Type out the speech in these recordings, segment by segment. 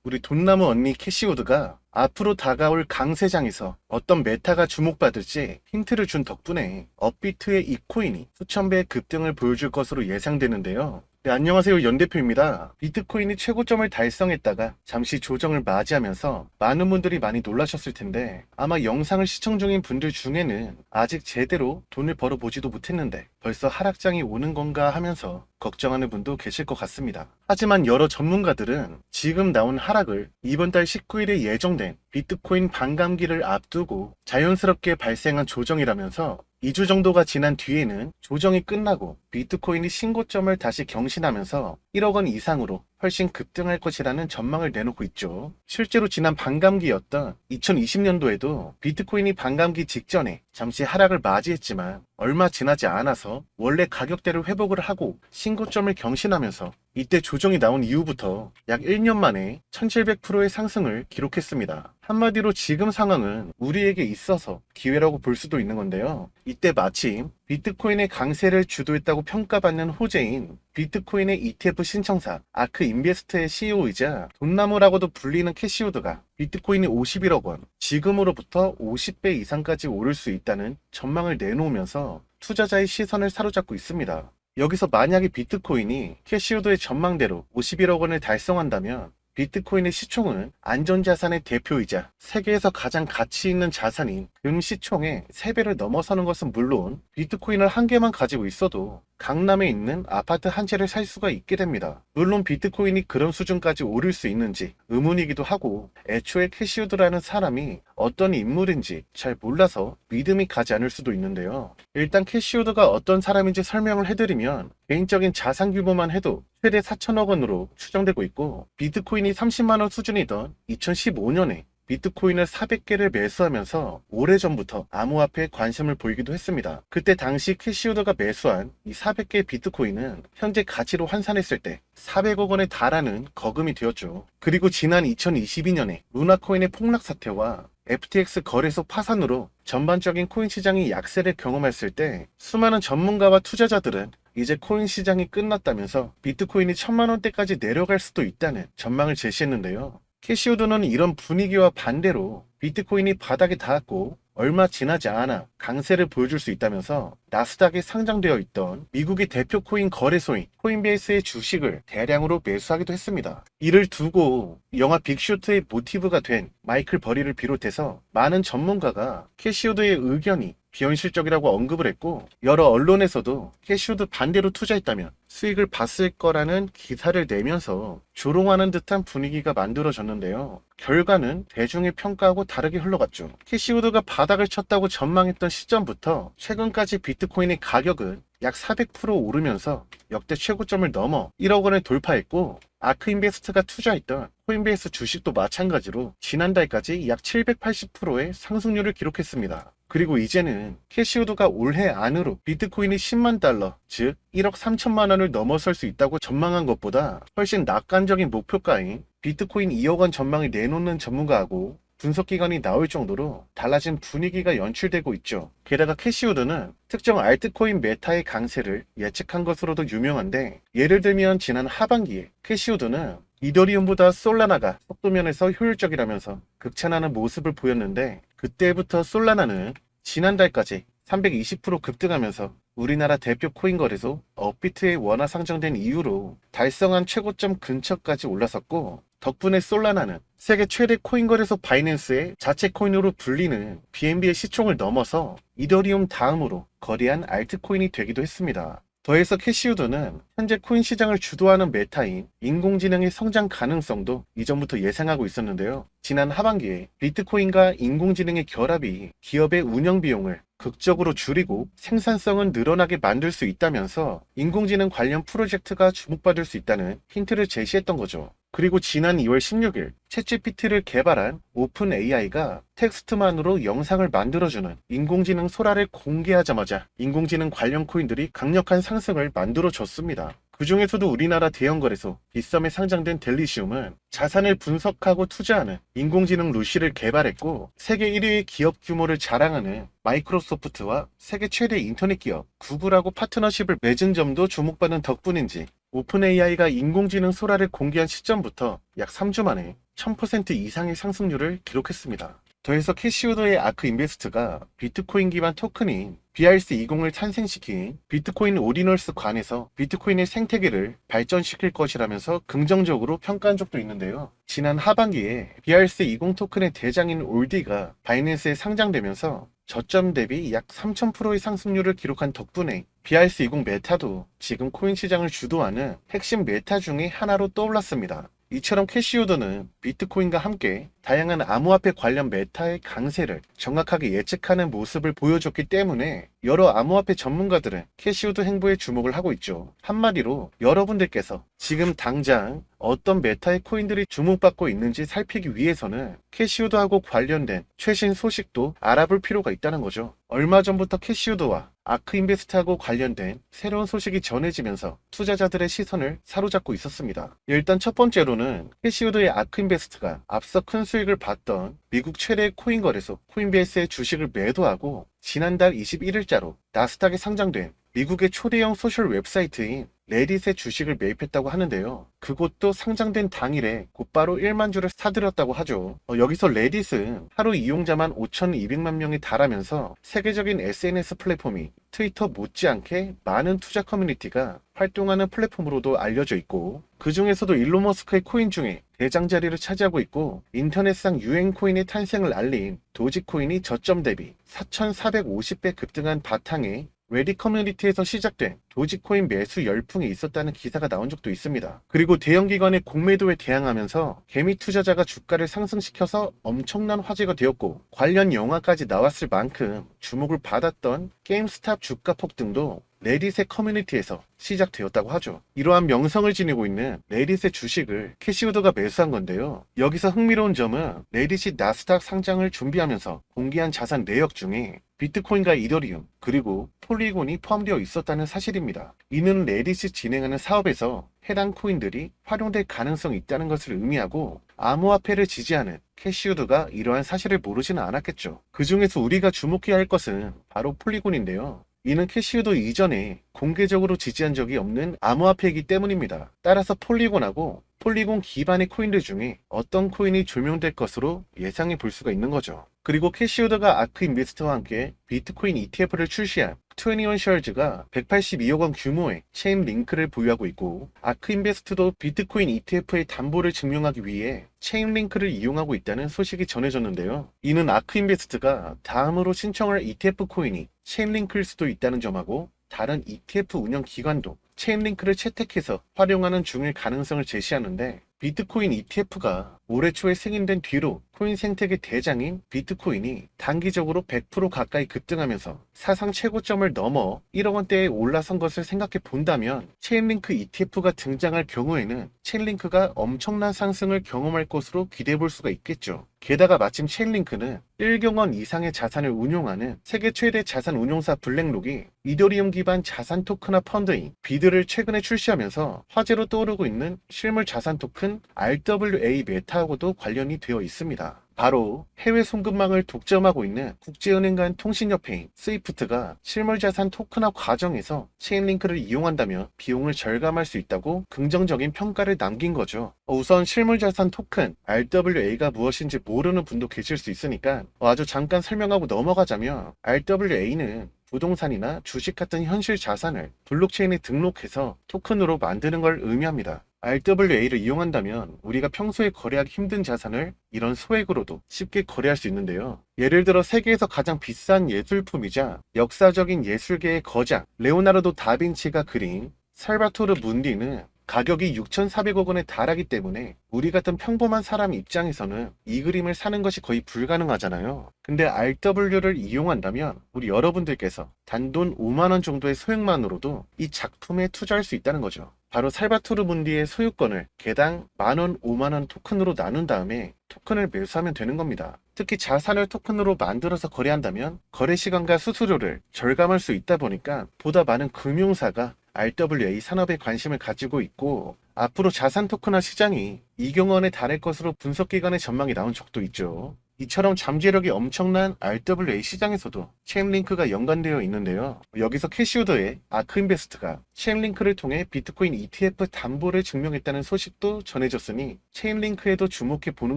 우리 돈나무 언니 캐시우드가 앞으로 다가올 강세장에서 어떤 메타가 주목받을지 힌트를 준 덕분에 업비트의 이 코인이 수천 배의 급등을 보여줄 것으로 예상되는데요. 네, 안녕하세요. 연대표입니다. 비트코인이 최고점을 달성했다가 잠시 조정을 맞이하면서 많은 분들이 많이 놀라셨을 텐데, 아마 영상을 시청 중인 분들 중에는 아직 제대로 돈을 벌어보지도 못했는데 벌써 하락장이 오는 건가 하면서 걱정하는 분도 계실 것 같습니다. 하지만 여러 전문가들은 지금 나온 하락을 이번 달 19일에 예정된 비트코인 반감기를 앞두고 자연스럽게 발생한 조정이라면서 2주 정도가 지난 뒤에는 조정이 끝나고 비트코인이 신고점을 다시 경신하면서 1억 원 이상으로 훨씬 급등할 것이라는 전망을 내놓고 있죠. 실제로 지난 반감기였던 2020년도에도 비트코인이 반감기 직전에 잠시 하락을 맞이했지만 얼마 지나지 않아서 원래 가격대를 회복을 하고 신고점을 경신하면서 이때 조정이 나온 이후부터 약 1년 만에 1700%의 상승을 기록했습니다. 한마디로 지금 상황은 우리에게 있어서 기회라고 볼 수도 있는 건데요. 이때 마침 비트코인의 강세를 주도했다고 평가받는 호재인 비트코인의 ETF 신청사 아크인베스트의 CEO이자 돈나무라고도 불리는 캐시우드가 비트코인이 51억 원, 지금으로부터 50배 이상까지 오를 수 있다는 전망을 내놓으면서 투자자의 시선을 사로잡고 있습니다. 여기서 만약에 비트코인이 캐시우드의 전망대로 51억 원을 달성한다면 비트코인의 시총은 안전자산의 대표이자 세계에서 가장 가치 있는 자산인 금시총의 3배를 넘어서는 것은 물론 비트코인을 한 개만 가지고 있어도 강남에 있는 아파트 한 채를 살 수가 있게 됩니다. 물론 비트코인이 그런 수준까지 오를 수 있는지 의문이기도 하고 애초에 캐시우드라는 사람이 어떤 인물인지 잘 몰라서 믿음이 가지 않을 수도 있는데요. 일단 캐시우드가 어떤 사람인지 설명을 해드리면 개인적인 자산 규모만 해도 최대 4천억 원으로 추정되고 있고 비트코인이 30만 원 수준이던 2015년에 비트코인을 400개를 매수하면서 오래전부터 암호화폐에 관심을 보이기도 했습니다. 그때 당시 캐시우드가 매수한 이 400개의 비트코인은 현재 가치로 환산했을 때 400억 원에 달하는 거금이 되었죠. 그리고 지난 2022년에 루나코인의 폭락 사태와 FTX 거래소 파산으로 전반적인 코인 시장이 약세를 경험했을 때 수많은 전문가와 투자자들은 이제 코인 시장이 끝났다면서 비트코인이 1000만 원대까지 내려갈 수도 있다는 전망을 제시했는데요. 캐시우드는 이런 분위기와 반대로 비트코인이 바닥에 닿았고 얼마 지나지 않아 강세를 보여줄 수 있다면서 나스닥에 상장되어 있던 미국의 대표 코인 거래소인 코인베이스의 주식을 대량으로 매수하기도 했습니다. 이를 두고 영화 빅쇼트의 모티브가 된 마이클 버리를 비롯해서 많은 전문가가 캐시우드의 의견이 비현실적이라고 언급을 했고 여러 언론에서도 캐시우드 반대로 투자했다면 수익을 봤을 거라는 기사를 내면서 조롱하는 듯한 분위기가 만들어졌는데요. 결과는 대중의 평가하고 다르게 흘러갔죠. 캐시우드가 바닥을 쳤다고 전망했던 시점부터 최근까지 비트코인의 가격은 약 400% 오르면서 역대 최고점을 넘어 1억 원을 돌파했고 아크인베스트가 투자했던 코인베이스 주식도 마찬가지로 지난달까지 약 780%의 상승률을 기록했습니다. 그리고 이제는 캐시우드가 올해 안으로 비트코인이 10만 달러, 즉 1억 3천만 원을 넘어설 수 있다고 전망한 것보다 훨씬 낙관적인 목표가인 비트코인 2억 원 전망을 내놓는 전문가하고 분석기관이 나올 정도로 달라진 분위기가 연출되고 있죠. 게다가 캐시우드는 특정 알트코인 메타의 강세를 예측한 것으로도 유명한데 예를 들면 지난 하반기에 캐시우드는 이더리움보다 솔라나가 속도면에서 효율적이라면서 극찬하는 모습을 보였는데 그때부터 솔라나는 지난달까지 320% 급등하면서 우리나라 대표 코인 거래소 업비트에 원화 상장된 이후로 달성한 최고점 근처까지 올라섰고 덕분에 솔라나는 세계 최대 코인 거래소 바이낸스의 자체 코인으로 불리는 BNB의 시총을 넘어서 이더리움 다음으로 거래한 알트코인이 되기도 했습니다. 더해서 캐시우드는 현재 코인 시장을 주도하는 메타인 인공지능의 성장 가능성도 이전부터 예상하고 있었는데요. 지난 하반기에 비트코인과 인공지능의 결합이 기업의 운영 비용을 극적으로 줄이고 생산성은 늘어나게 만들 수 있다면서 인공지능 관련 프로젝트가 주목받을 수 있다는 힌트를 제시했던 거죠. 그리고 지난 2월 16일 챗GPT를 개발한 오픈 AI가 텍스트만으로 영상을 만들어주는 인공지능 소라를 공개하자마자 인공지능 관련 코인들이 강력한 상승을 만들어줬습니다. 그 중에서도 우리나라 대형 거래소 빗썸에 상장된 델리시움은 자산을 분석하고 투자하는 인공지능 루시를 개발했고 세계 1위의 기업 규모를 자랑하는 마이크로소프트와 세계 최대 인터넷 기업 구글하고 파트너십을 맺은 점도 주목받는 덕분인지 오픈 AI가 인공지능 소라를 공개한 시점부터 약 3주 만에 1000% 이상의 상승률을 기록했습니다. 더해서 캐시우드의 아크 인베스트가 비트코인 기반 토큰인 BRC20을 탄생시킨 비트코인 오리널스 관에서 비트코인의 생태계를 발전시킬 것이라면서 긍정적으로 평가한 적도 있는데요. 지난 하반기에 BRC20 토큰의 대장인 올디가 바이낸스에 상장되면서 저점 대비 약 3000%의 상승률을 기록한 덕분에 BRC20 메타도 지금 코인 시장을 주도하는 핵심 메타 중의 하나로 떠올랐습니다. 이처럼 캐시우드는 비트코인과 함께 다양한 암호화폐 관련 메타의 강세를 정확하게 예측하는 모습을 보여줬기 때문에 여러 암호화폐 전문가들은 캐시우드 행보에 주목을 하고 있죠. 한마디로 여러분들께서 지금 당장 어떤 메타의 코인들이 주목받고 있는지 살피기 위해서는 캐시우드하고 관련된 최신 소식도 알아볼 필요가 있다는 거죠. 얼마 전부터 캐시우드와 아크인베스트하고 관련된 새로운 소식이 전해지면서 투자자들의 시선을 사로잡고 있었습니다. 일단 첫 번째로는 캐시우드의 아크인베스트가 앞서 큰 수익을 봤던 미국 최대 코인 거래소 코인베이스의 주식을 매도하고 지난달 21일자로 나스닥에 상장된 미국의 초대형 소셜 웹사이트인 레딧의 주식을 매입했다고 하는데요. 그곳도 상장된 당일에 곧바로 1만 주를 사들였다고 하죠. 여기서 레딧은 하루 이용자만 5,200만 명이 달하면서 세계적인 SNS 플랫폼이 트위터 못지않게 많은 투자 커뮤니티가 활동하는 플랫폼으로도 알려져 있고, 그 중에서도 일론 머스크의 코인 중에 대장 자리를 차지하고 있고, 인터넷상 유행 코인의 탄생을 알린 도지코인이 저점 대비 4,450배 급등한 바탕에 레딧 커뮤니티에서 시작된 도지코인 매수 열풍이 있었다는 기사가 나온 적도 있습니다. 그리고 대형 기관의 공매도에 대항하면서 개미 투자자가 주가를 상승시켜서 엄청난 화제가 되었고, 관련 영화까지 나왔을 만큼 주목을 받았던 게임스탑 주가 폭등도 레딧의 커뮤니티에서 시작되었다고 하죠. 이러한 명성을 지니고 있는 레딧의 주식을 캐시우드가 매수한 건데요. 여기서 흥미로운 점은 레딧이 나스닥 상장을 준비하면서 공개한 자산 내역 중에 비트코인과 이더리움 그리고 폴리곤이 포함되어 있었다는 사실입니다. 이는 레딧이 진행하는 사업에서 해당 코인들이 활용될 가능성이 있다는 것을 의미하고, 암호화폐를 지지하는 캐시우드가 이러한 사실을 모르지는 않았겠죠. 그 중에서 우리가 주목해야 할 것은 바로 폴리곤인데요. 이는 캐시우드 이전에 공개적으로 지지한 적이 없는 암호화폐이기 때문입니다. 따라서 폴리곤하고 폴리곤 기반의 코인들 중에 어떤 코인이 조명될 것으로 예상해 볼 수가 있는 거죠. 그리고 캐시우드가 아크 인베스트와 함께 비트코인 ETF를 출시한 21셜즈가 182억 원 규모의 체인 링크를 보유하고 있고, 아크 인베스트도 비트코인 ETF의 담보를 증명하기 위해 체인 링크를 이용하고 있다는 소식이 전해졌는데요. 이는 아크 인베스트가 다음으로 신청할 ETF 코인이 체인 링크일 수도 있다는 점하고, 다른 ETF 운영 기관도 체인 링크를 채택해서 활용하는 중일 가능성을 제시하는데, 비트코인 ETF가 올해 초에 승인된 뒤로 코인 생태계 대장인 비트코인이 단기적으로 100% 가까이 급등하면서 사상 최고점을 넘어 1억 원대에 올라선 것을 생각해 본다면, 체인링크 ETF가 등장할 경우에는 체인링크가 엄청난 상승을 경험할 것으로 기대해 볼 수가 있겠죠. 게다가 마침 체인링크는 1경 원 이상의 자산을 운용하는 세계 최대 자산 운용사 블랙록이 이더리움 기반 자산 토큰화 펀드인 비드를 최근에 출시하면서 화제로 떠오르고 있는 실물 자산 토큰 RWA 메타하고도 관련이 되어 있습니다. 바로 해외 송금망을 독점하고 있는 국제은행 간 통신협회인 스위프트가 실물자산 토큰화 과정에서 체인링크를 이용한다면 비용을 절감할 수 있다고 긍정적인 평가를 남긴 거죠. 우선 실물자산 토큰 RWA가 무엇인지 모르는 분도 계실 수 있으니까 아주 잠깐 설명하고 넘어가자면, RWA는 부동산이나 주식 같은 현실 자산을 블록체인에 등록해서 토큰으로 만드는 걸 의미합니다. RWA를 이용한다면 우리가 평소에 거래하기 힘든 자산을 이런 소액으로도 쉽게 거래할 수 있는데요. 예를 들어 세계에서 가장 비싼 예술품이자 역사적인 예술계의 거장 레오나르도 다빈치가 그린 살바토르 문디는 가격이 6,400억 원에 달하기 때문에 우리 같은 평범한 사람 입장에서는 이 그림을 사는 것이 거의 불가능하잖아요. 근데 RW를 이용한다면 우리 여러분들께서 단돈 5만 원 정도의 소액만으로도 이 작품에 투자할 수 있다는 거죠. 바로 살바토르 문디의 소유권을 개당 만원, 5만원 토큰으로 나눈 다음에 토큰을 매수하면 되는 겁니다. 특히 자산을 토큰으로 만들어서 거래한다면 거래 시간과 수수료를 절감할 수 있다 보니까 보다 많은 금융사가 RWA 산업에 관심을 가지고 있고, 앞으로 자산 토큰화 시장이 2경 원에 달할 것으로 분석기관의 전망이 나온 적도 있죠. 이처럼 잠재력이 엄청난 RWA 시장에서도 체인링크가 연관되어 있는데요. 여기서 캐시우드의 아크인베스트가 체인링크를 통해 비트코인 ETF 담보를 증명했다는 소식도 전해졌으니 체인링크에도 주목해 보는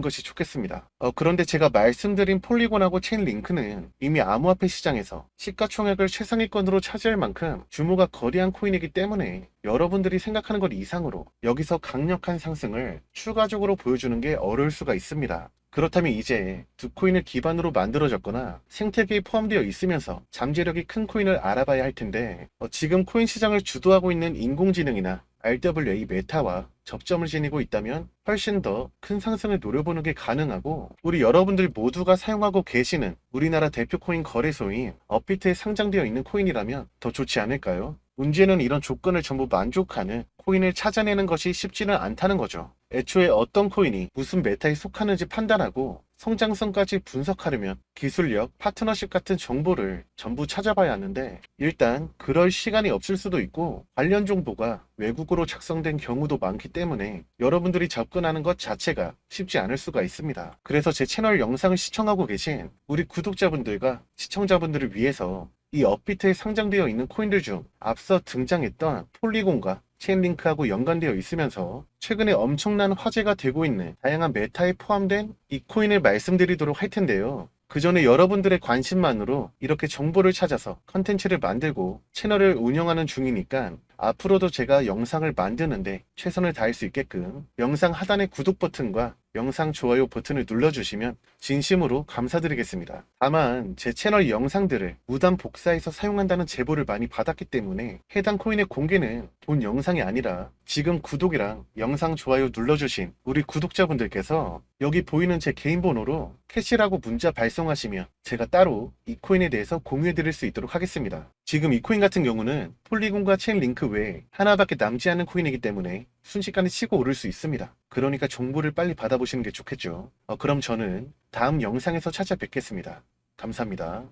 것이 좋겠습니다. 그런데 제가 말씀드린 폴리곤하고 체인링크는 이미 암호화폐 시장에서 시가총액을 최상위권으로 차지할 만큼 규모가 거대한 코인이기 때문에 여러분들이 생각하는 것 이상으로 여기서 강력한 상승을 추가적으로 보여주는 게 어려울 수가 있습니다. 그렇다면 이제 두 코인을 기반으로 만들어졌거나 생태계에 포함되어 있으면서 잠재력이 큰 코인을 알아봐야 할 텐데, 지금 코인 시장을 주도하고 있는 인공지능이나 RWA 메타와 접점을 지니고 있다면 훨씬 더 큰 상승을 노려보는 게 가능하고, 우리 여러분들 모두가 사용하고 계시는 우리나라 대표 코인 거래소인 업비트에 상장되어 있는 코인이라면 더 좋지 않을까요? 문제는 이런 조건을 전부 만족하는 코인을 찾아내는 것이 쉽지는 않다는 거죠. 애초에 어떤 코인이 무슨 메타에 속하는지 판단하고 성장성까지 분석하려면 기술력, 파트너십 같은 정보를 전부 찾아봐야 하는데, 일단 그럴 시간이 없을 수도 있고 관련 정보가 외국어로 작성된 경우도 많기 때문에 여러분들이 접근하는 것 자체가 쉽지 않을 수가 있습니다. 그래서 제 채널 영상을 시청하고 계신 우리 구독자분들과 시청자분들을 위해서 이 업비트에 상장되어 있는 코인들 중 앞서 등장했던 폴리곤과 체인링크하고 연관되어 있으면서 최근에 엄청난 화제가 되고 있는 다양한 메타에 포함된 이 코인을 말씀드리도록 할 텐데요. 그 전에 여러분들의 관심만으로 이렇게 정보를 찾아서 컨텐츠를 만들고 채널을 운영하는 중이니까 앞으로도 제가 영상을 만드는데 최선을 다할 수 있게끔 영상 하단의 구독 버튼과 영상 좋아요 버튼을 눌러주시면 진심으로 감사드리겠습니다. 다만 제 채널 영상들을 무단 복사해서 사용한다는 제보를 많이 받았기 때문에 해당 코인의 공개는 본 영상이 아니라 지금 구독이랑 영상 좋아요 눌러주신 우리 구독자분들께서 여기 보이는 제 개인 번호로 캐시라고 문자 발송하시면 제가 따로 이 코인에 대해서 공유해 드릴 수 있도록 하겠습니다. 지금 이 코인 같은 경우는 폴리곤과 체인링크 외에 하나밖에 남지 않은 코인이기 때문에 순식간에 치고 오를 수 있습니다. 그러니까 정보를 빨리 받아보시는 게 좋겠죠. 그럼 저는 다음 영상에서 찾아뵙겠습니다. 감사합니다.